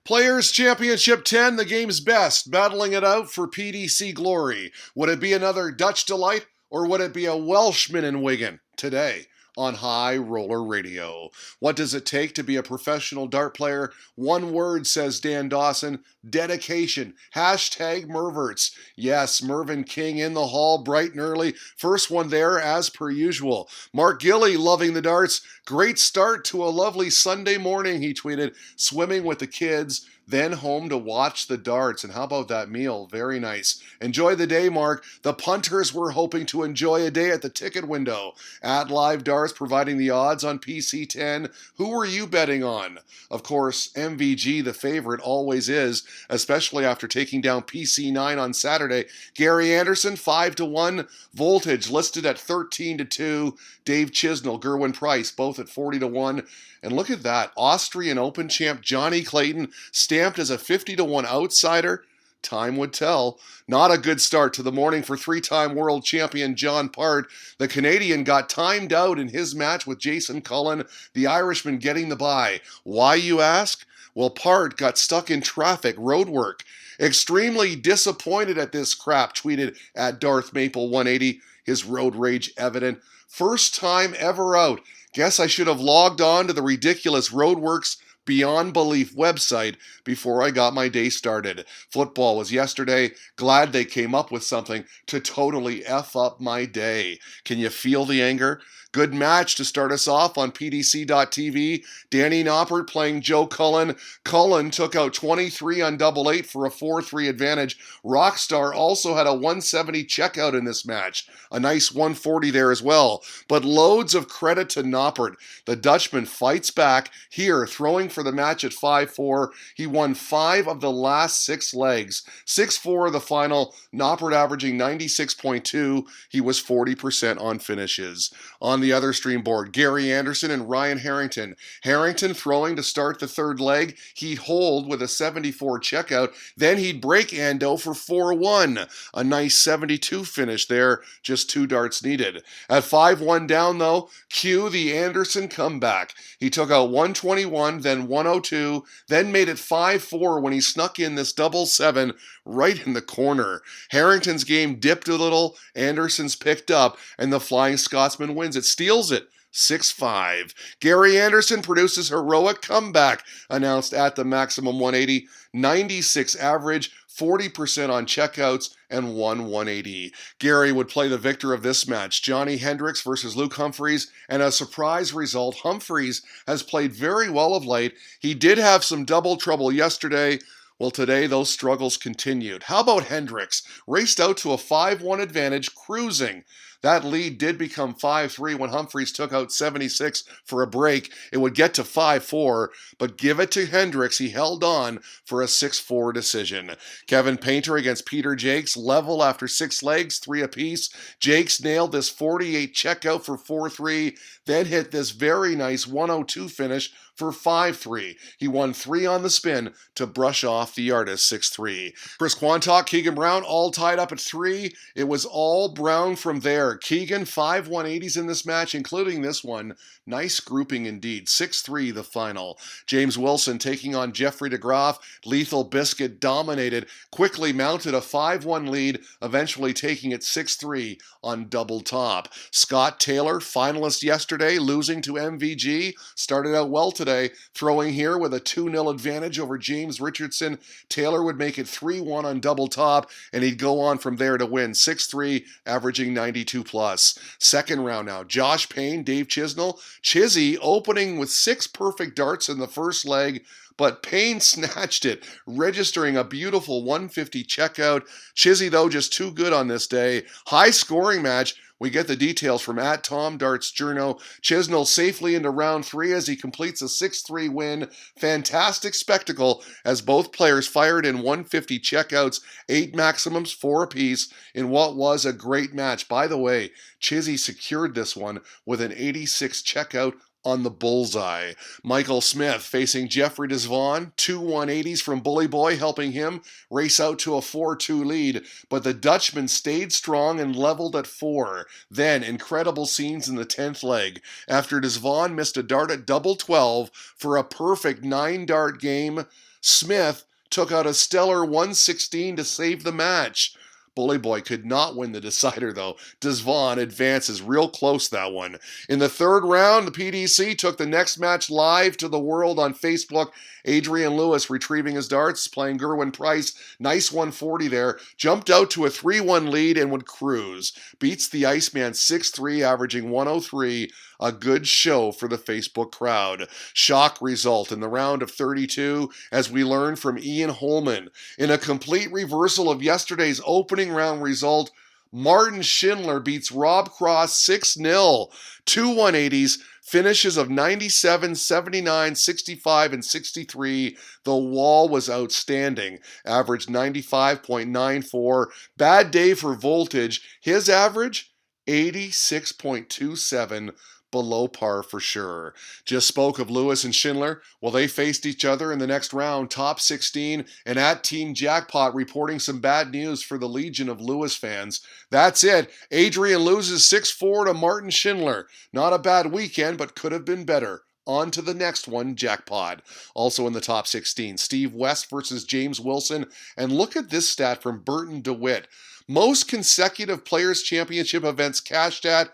Players' Championship 10, the game's best, battling it out for PDC glory. Would it be another Dutch delight, or would it be a Welshman in Wigan today on High Roller Radio? What does it take to be a professional dart player? One word, says Dan Dawson: dedication. Hashtag Merverts. Yes, Mervyn King in the hall bright and early. First one there as per usual. Mark Gilly loving the darts. Great start to a lovely Sunday morning, he tweeted. Swimming with the kids, then home to watch the darts. And how about that meal? Very nice. Enjoy the day, Mark. The punters were hoping to enjoy a day at the ticket window. At Live Darts providing the odds on PC10. Who were you betting on? Of course, MVG, the favorite, always is, especially after taking down PC9 on Saturday. Gary Anderson, 5-1. Voltage listed at 13-2. Dave Chisnell, Gerwin Price, both at 40-1. And look at that, Austrian Open champ Johnny Clayton stamped as a 50-1 outsider. Time would tell. Not a good start to the morning for three-time world champion John Part. The Canadian got timed out in his match with Jason Cullen, the Irishman getting the bye. Why, you ask? Well, Part got stuck in traffic, roadwork. Extremely disappointed at this crap, tweeted at Darth Maple 180, his road rage evident. First time ever out. Guess I should have logged on to the ridiculous Roadworks Beyond Belief website before I got my day started. Football was yesterday. Glad they came up with something to totally F up my day. Can you feel the anger? Good match to start us off on PDC.TV. Danny Noppert playing Joe Cullen. Cullen took out 23 on double eight for a 4-3 advantage. Rockstar also had a 170 checkout in this match. A nice 140 there as well. But loads of credit to Noppert. The Dutchman fights back here, throwing for the match at 5-4. He won 5 of the last 6 legs. 6-4 the final. Noppert averaging 96.2. He was 40% on finishes. On the other stream board, Gary Anderson and Ryan Harrington. Harrington throwing to start the third leg. He'd hold with a 74 checkout. Then he'd break Ando for 4-1. A nice 72 finish there. Just 2 darts needed. At 5-1 down, though, cue the Anderson comeback. He took out 121, then 102, then made it 5-4 when he snuck in this double 7 right in the corner. Harrington's game dipped a little, Anderson's picked up, and the Flying Scotsman wins it, steals it. 6-5. Gary Anderson produces heroic comeback, announced at the Maximum 180. 96 average, 40% on checkouts, and 180. Gary would play the victor of this match, Johnny Hendricks versus Luke Humphries, and a surprise result. Humphries has played very well of late. He did have some double trouble yesterday. Well, today those struggles continued. How about Hendricks? Raced out to a 5-1 advantage, cruising. That lead did become 5-3 when Humphries took out 76 for a break. It would get to 5-4, but give it to Hendricks. He held on for a 6-4 decision. Kevin Painter against Peter Jakes, level after 6 legs, 3 apiece. Jakes nailed this 48 checkout for 4-3, then hit this very nice 102 finish for 5-3. He won 3 on the spin to brush off the artist 6-3. Chris Quantock, Keegan Brown, all tied up at 3. It was all Brown from there. Keegan, 5 180s in this match, including this one. Nice grouping indeed. 6-3 the final. James Wilson taking on Jeffrey DeGraff. Lethal Biscuit dominated, quickly mounted a 5-1 lead, eventually taking it 6-3 on double top. Scott Taylor, finalist yesterday, losing to MVG, started out well today, throwing here with a 2-0 advantage over James Richardson. Taylor would make it 3-1 on double top, and he'd go on from there to win 6-3, averaging 92 plus. Second round now, Josh Payne, Dave Chisnell. Chizzy opening with 6 perfect darts in the first leg, but Payne snatched it, registering a beautiful 150 checkout. Chizzy, though, just too good on this day. High scoring match. We get the details from @TomDartsJourno. Chisnell safely into round 3 as he completes a 6-3 win. Fantastic spectacle as both players fired in 150 checkouts, 8 maximums, 4 apiece, in what was a great match. By the way, Chizzy secured this one with an 86 checkout on the bullseye. Michael Smith facing Jeffrey Zwaan, 2 180s from Bully Boy helping him race out to a 4-2 lead, but the Dutchman stayed strong and leveled at 4. Then incredible scenes in the 10th leg after Zwaan missed a dart at double 12 for a perfect 9-dart game. Smith took out a stellar 116 to save the match. Bully Boy could not win the decider, though. Zwaan advances real close that one. In the third round, the PDC took the next match live to the world on Facebook. Adrian Lewis retrieving his darts, playing Gerwin Price. Nice 140 there. Jumped out to a 3-1 lead and would cruise. Beats the Iceman 6-3, averaging 103. A good show for the Facebook crowd. Shock result in the round of 32, as we learned from Ian Holman. In a complete reversal of yesterday's opening round result, Martin Schindler beats Rob Cross 6-0. Two 180s, finishes of 97, 79, 65, and 63. The wall was outstanding. Averaged 95.94. Bad day for Voltage. His average, 86.27. Below par for sure. Just spoke of Lewis and Schindler. Well, they faced each other in the next round, top 16, and at Team Jackpot reporting some bad news for the legion of Lewis fans. That's it. Adrian loses 6-4 to Martin Schindler. Not a bad weekend, but could have been better. On to the next one, Jackpot. Also in the top 16, Steve West versus James Wilson. And look at this stat from Burton DeWitt. Most consecutive Players' Championship events cashed at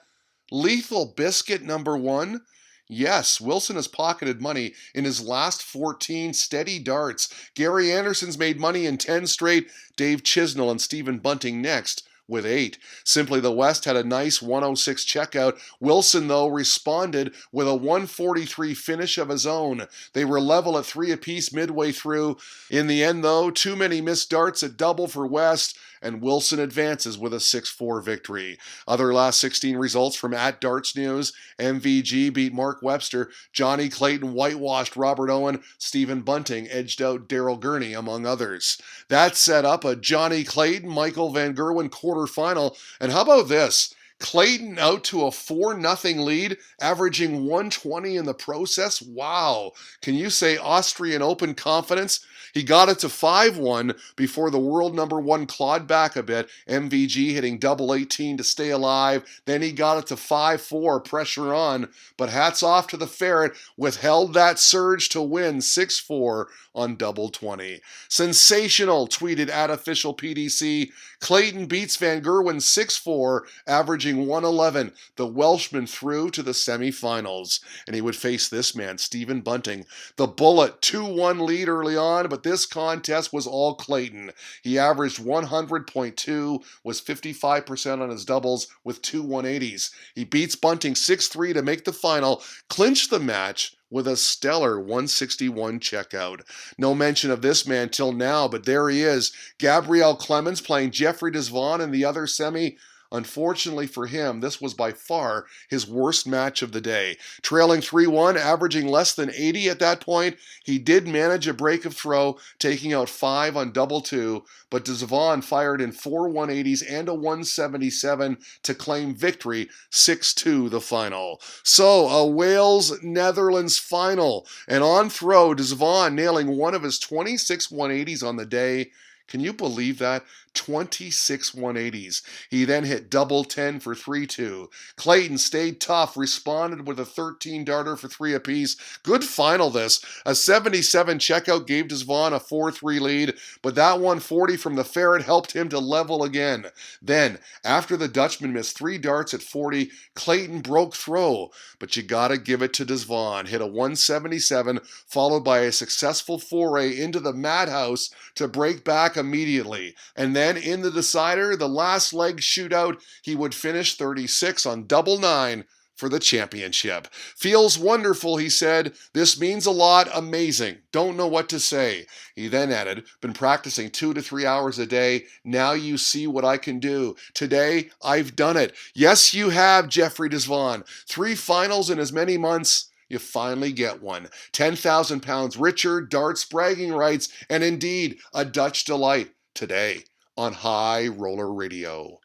Lethal Biscuit number 1. Yes, Wilson has pocketed money in his last 14 steady darts. Gary Anderson's made money in 10 straight. Dave Chisnell and Stephen Bunting next with 8. Simply the West had a nice 106 checkout. Wilson, though, responded with a 143 finish of his own. They were level at 3 apiece midway through. In the end, though, too many missed darts at double for West, and Wilson advances with a 6-4 victory. Other last 16 results from @Darts News. MVG beat Mark Webster. Johny Clayton whitewashed Robert Owen. Stephen Bunting edged out Daryl Gurney, among others. That set up a Johny Clayton, Michael Van Gerwen quarterfinal. And how about this? Clayton out to a 4-0 lead, averaging 120 in the process. Wow. Can you say Austrian Open confidence? He got it to 5-1 before the world number 1 clawed back a bit. MVG hitting double 18 to stay alive. Then he got it to 5-4, pressure on. But hats off to the Ferret, withheld that surge to win 6-4 on double 20. Sensational, tweeted @official PDC. Clayton beats Van Gerwen 6-4, averaging 111. The Welshman through to the semifinals. And he would face this man, Stephen Bunting. The Bullet, 2-1 lead early on, but this contest was all Clayton. He averaged 100.2, was 55% on his doubles with 2 180s. He beats Bunting 6-3 to make the final, clinched the match with a stellar 161 checkout. No mention of this man till now, but there he is. Gabriel Clemens playing Jeffrey Zwaan in the other semi. Unfortunately for him, this was by far his worst match of the day. Trailing 3-1, averaging less than 80 at that point, he did manage a break of throw, taking out 5 on double 2, but Zwaan fired in 4 180s and a 177 to claim victory, 6-2 the final. So, a Wales-Netherlands final, and on throw, Zwaan nailing one of his 26 180s on the day. Can you believe that? 26 180s. He then hit double 10 for 3-2. Clayton stayed tough, responded with a 13 darter for 3 apiece. Good final this. A 77 checkout gave Zwaan a 4-3 lead, but that 140 from the Ferret helped him to level again. Then, after the Dutchman missed 3 darts at 40, Clayton broke throw, but you gotta give it to Zwaan. Hit a 177, followed by a successful foray into the madhouse to break back immediately. And then in the decider, the last leg shootout, he would finish 36 on double 9 for the championship. Feels wonderful, he said. This means a lot. Amazing. Don't know what to say. He then added, been practicing 2 to 3 hours a day. Now you see what I can do. Today, I've done it. Yes, you have, Jeffrey Zwaan. 3 finals in as many months. You finally get one. 10,000 pounds richer, darts, bragging rights, and indeed a Dutch delight today on High Roller Radio.